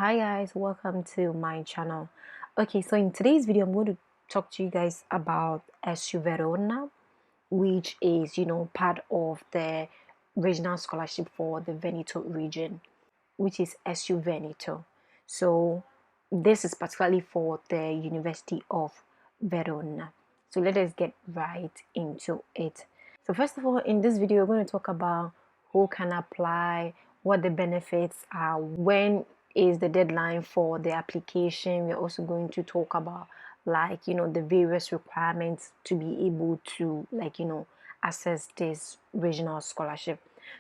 Hi guys, welcome to my channel. Okay, so in today's video I'm going to talk to you guys about ESU Verona, which is part of the regional scholarship for the Veneto region, which is ESU Veneto. So this is particularly for the University of Verona. So let us get right into it. So first of all, in this video we're going to talk about who can apply, what the benefits are, when is the deadline for the application. We're also going to talk about the various requirements to be able to access this regional scholarship.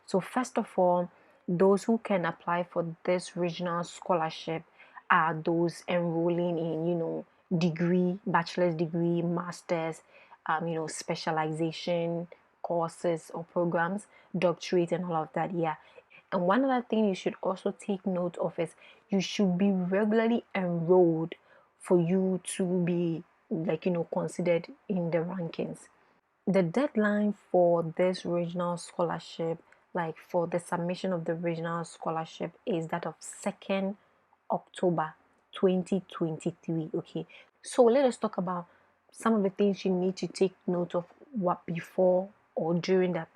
So first of all, those who can apply for this regional scholarship are those enrolling in degree, bachelor's degree, master's, specialization courses or programs, doctorate and all of that. Yeah. And one other thing you should also take note of is you should be regularly enrolled for you to be considered in the rankings. The deadline for this regional scholarship, like for the submission of the regional scholarship, is that of 2nd October 2023. Okay, so let us talk about some of the things you need to take note of what before or during the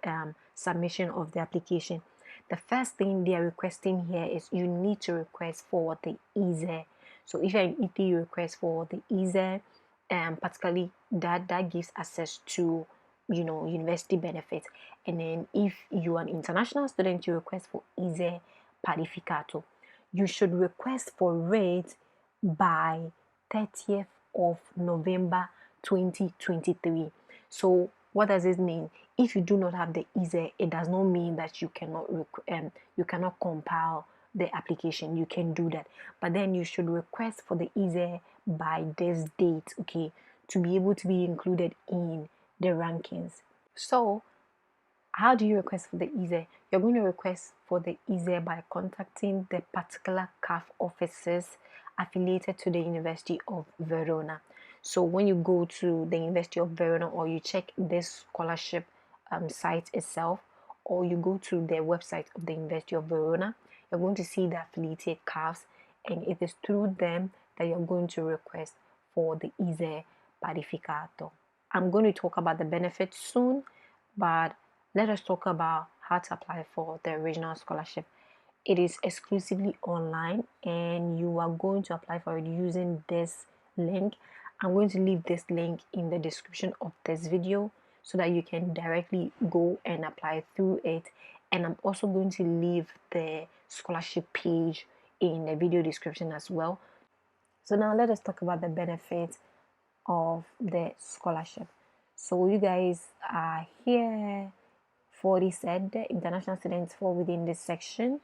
submission of the application. The first thing they are requesting here is you need to request for the ISEE. So if you request for the ISEE, particularly that gives access to university benefits. And then if you are an international student, you request for ISEE Parificato. You should request for it by 30th of November 2023. So what does this mean? If you do not have the ISEE, it does not mean that you cannot compile the application. You can do that, but then you should request for the ISEE by this date, okay, to be able to be included in the rankings. So how do you request for the ISEE? You're going to request for the ISEE by contacting the particular CAF offices affiliated to the University of Verona. So when you go to the University of Verona, or you check this scholarship site itself, or you go to the website of the University of Verona, you're going to see the affiliated CAFs, and it is through them that you're going to request for the ISEE Parificato. I'm going to talk about the benefits soon, but let us talk about how to apply for the regional scholarship. It is exclusively online, and you are going to apply for it using this link. I'm going to leave this link in the description of this video so that you can directly go and apply through it. And I'm also going to leave the scholarship page in the video description as well. So now let us talk about the benefits of the scholarship. So you guys are here for the said international students fall within this section.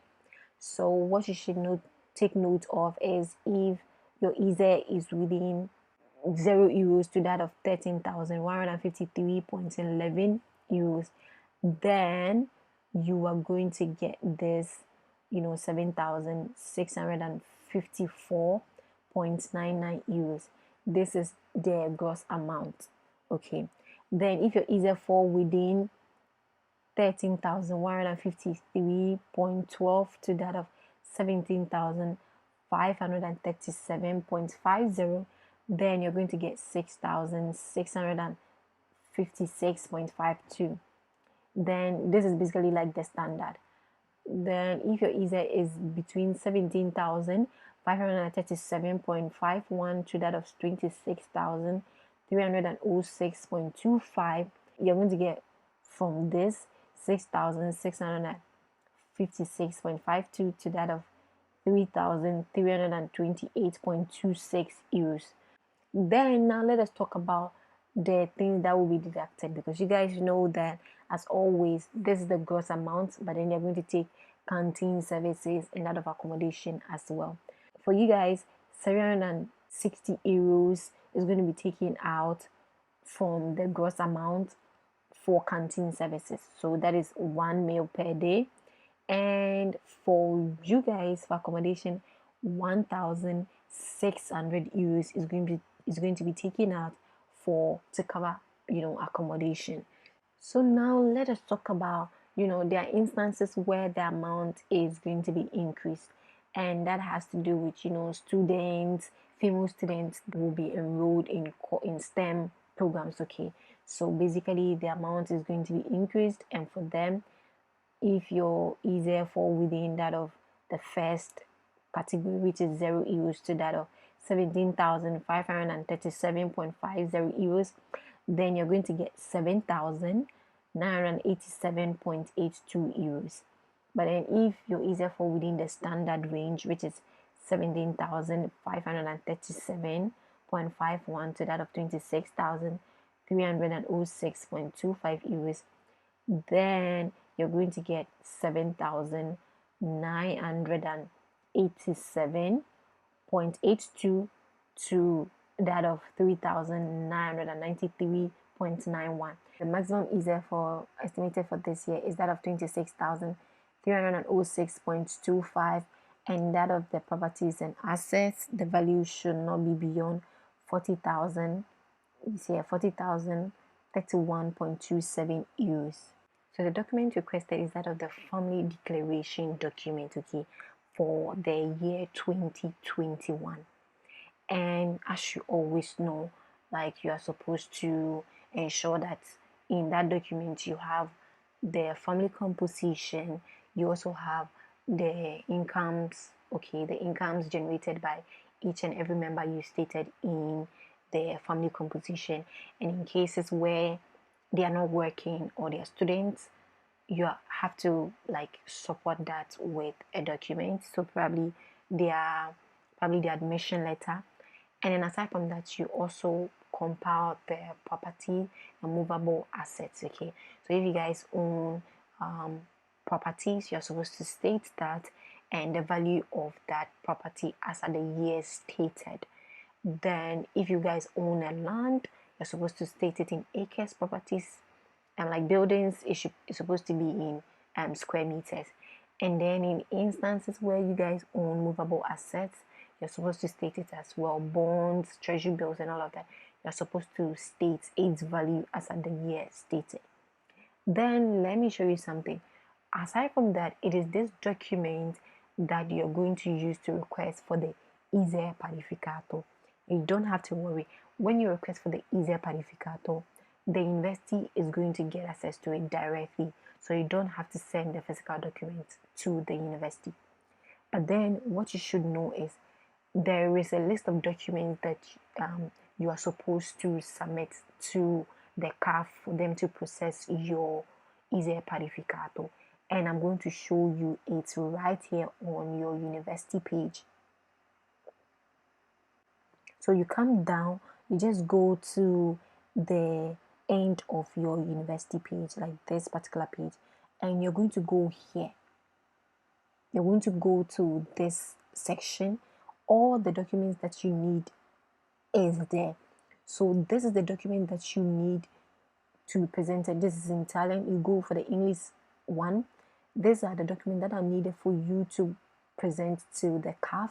So what you should take note of is if your ISEE is within €0 to that of 13,153.11 euros, then you are going to get this 7,654.99 euros. This is the gross amount. Okay, then if your ISEE fall within 13,153.12 to that of 17,537.50, then you're going to get 6,656.52. Then this is basically like the standard. Then if your ISEE is between 17,537.51 to that of 26,306.25, you're going to get from this 6,656.52 to that of 3,328.26 euros. Then now let us talk about the things that will be deducted, because you guys know that as always this is the gross amount, but then they're going to take canteen services and that of accommodation as well. For you guys, 760 euros is going to be taken out from the gross amount for canteen services. So that is 1 meal per day. And for you guys, for accommodation, 1,600 euros is going to be taken out to cover accommodation. So now let us talk about there are instances where the amount is going to be increased. and that has to do with, students, female students will be enrolled in STEM programs. Okay, so basically the amount is going to be increased, and for them, if your ESEE fall within that of the first category, which is €0 to that of 17,537.50 euros, then you're going to get 7,987.82 euros. But then if your ESEE fall within the standard range, which is 17,537.51 to that of 26,306.25 euros, then you're going to get 7,987.82 to that of 3,993.91. The maximum ESEE for estimated for this year is that of 26,306.25, and that of the properties and assets, the value should not be beyond 40,000. You see, 40,031.27 euros. So the document requested is that of the family declaration document, okay, for the year 2021. And as you always know, like, you are supposed to ensure that in that document you have the family composition, you also have the incomes, okay, the incomes generated by each and every member you stated in the family composition. And in cases where they are not working or they are students, you have to like support that with a document. So probably the admission letter, and then aside from that, you also compile the property and movable assets. Okay, so if you guys own properties, you're supposed to state that and the value of that property as at the year stated. Then if you guys own a land, you're supposed to state it in acres. Properties and like buildings, it's supposed to be in square meters. And then in instances where you guys own movable assets, you're supposed to state it as well. Bonds, treasury bills, and all of that, you're supposed to state its value as at the year stated. Then let me show you something. Aside from that, it is this document that you're going to use to request for the ISEE Parificato. You don't have to worry. When you request for the ISEE Parificato, the university is going to get access to it directly, so you don't have to send the physical document to the university. But then what you should know is there is a list of documents that you are supposed to submit to the CAF for them to process your ISEE Parificato, and I'm going to show you it right here on your university page. So you come down, you just go to the end of your university page, like this particular page, and you're going to go here. You're going to go to this section. All the documents that you need is there. So this is the document that you need to be presented. This is in Italian. You go for the English one. These are the documents that are needed for you to present to the CAF.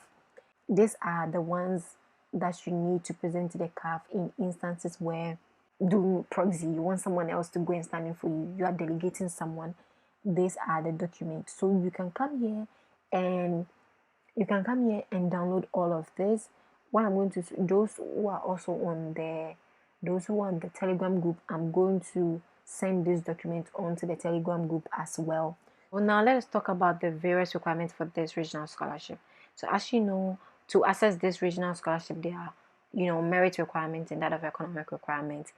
These are the ones that you need to present to the CAF in instances where doing proxy, you want someone else to go and stand in for you, you are delegating someone. These are the documents. So you can come here and download all of this. What I'm going to, those who are on the Telegram group, I'm going to send this document onto the Telegram group as well. Well, now let us talk about the various requirements for this regional scholarship. So as you know, to access this regional scholarship, there are merit requirements and that of economic requirements.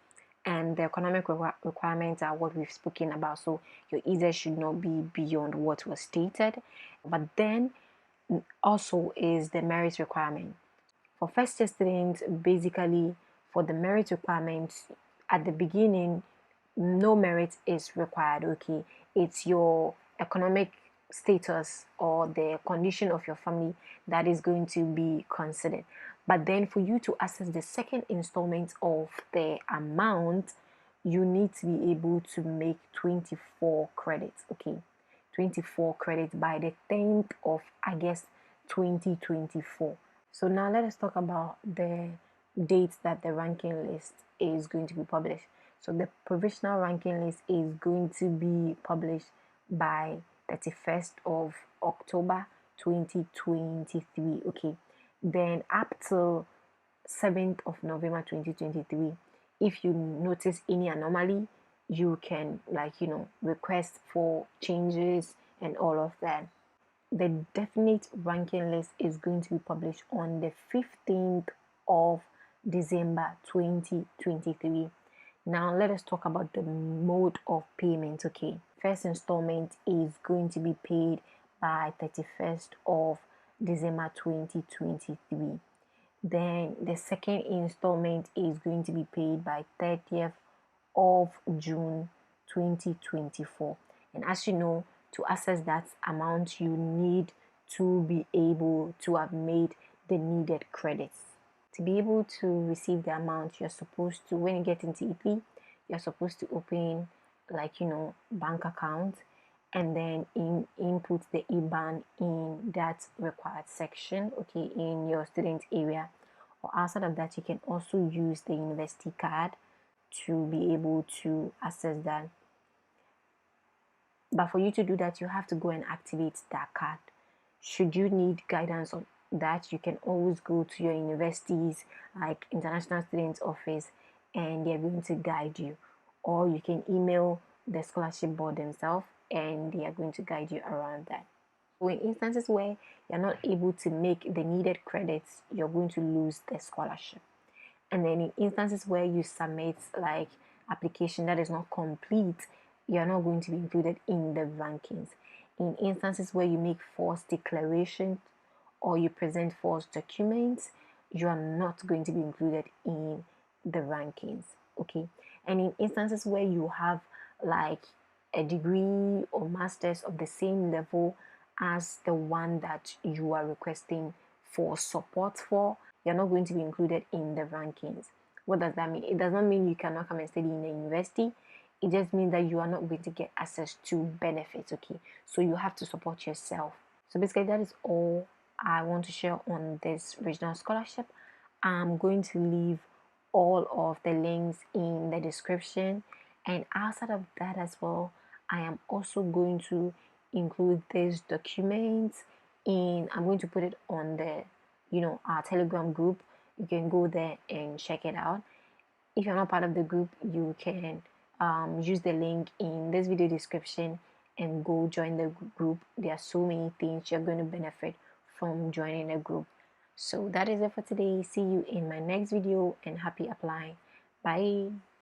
And the economic requirements are what we've spoken about. So your ESEE should not be beyond what was stated. But then also is the merit requirement. For first year students, basically for the merit requirements, at the beginning, no merit is required, okay? It's your economic status or the condition of your family that is going to be considered. But then for you to access the second installment of the amount, you need to be able to make 24 credits, okay? 24 credits by the 10th of August 2024. So now let us talk about the dates that the ranking list is going to be published. So the provisional ranking list is going to be published by 31st of October 2023. Okay, then up till 7th of November 2023, if you notice any anomaly, you can, like, request for changes and all of that. The definite ranking list is going to be published on the 15th of December 2023. Now let us talk about the mode of payment. Okay, first installment is going to be paid by 31st of December 2023. Then the second installment is going to be paid by 30th of June 2024. And as you know, to access that amount, you need to be able to have made the needed credits. To be able to receive the amount, you're supposed to, when you get into EP, you're supposed to open, like, bank account, and then input the IBAN in that required section, okay, in your student area. Or outside of that, you can also use the university card to be able to access that. But for you to do that, you have to go and activate that card. Should you need guidance on that, you can always go to your universities, like International Students Office, and they're going to guide you. Or you can email the scholarship board themselves, and they are going to guide you around that. So in instances where you're not able to make the needed credits, you're going to lose the scholarship. And then in instances where you submit like application that is not complete, you're not going to be included in the rankings. In instances where you make false declarations or you present false documents, you are not going to be included in the rankings. Okay, and in instances where you have like a degree or masters of the same level as the one that you are requesting for support for, you're not going to be included in the rankings. What does that mean? It does not mean you cannot come and study in a university. It just means that you are not going to get access to benefits. Okay, so you have to support yourself. So basically, that is all I want to share on this regional scholarship. I'm going to leave all of the links in the description, and outside of that as well, I am also going to include this document in, I'm going to put it on the our Telegram group. You can go there and check it out. If you're not part of the group, you can use the link in this video description and go join the group. There are so many things you're going to benefit from joining the group. So that is it for today. See you in my next video, and happy applying. Bye.